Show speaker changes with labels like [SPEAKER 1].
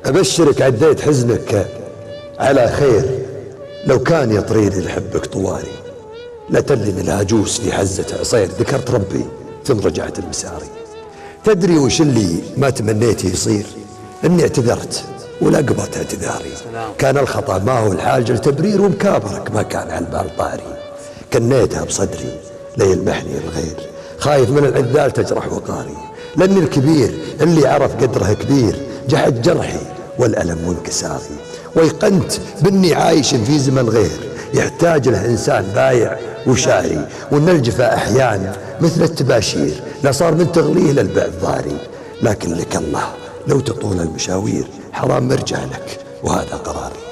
[SPEAKER 1] أبشرك عديت حزنك على خير، لو كان يطريني لحبك طواري، لا تلن الهجوس في حزة عصير، ذكرت ربي ثم رجعت المساري. تدري وش اللي ما تمنيت يصير؟ اني اعتذرت ولا قبلت اعتذاري. كان الخطأ ما هو الحاجة لتبرير، ومكابرك ما كان على البال طاري. كنيتها بصدري ليلمحني الغير، خايف من العذال تجرح وقاري. لأن الكبير اللي عرف قدره كبير جحد جرحي والألم وانكساري. ويقنت باني عايش في زمن غير يحتاج له إنسان بايع وشاري، وان الجفاء أحيان مثل التباشير لا صار من تغليه للبعد ضاري. لكن لك الله لو تطول المشاوير، حرام مرجع لك وهذا قراري.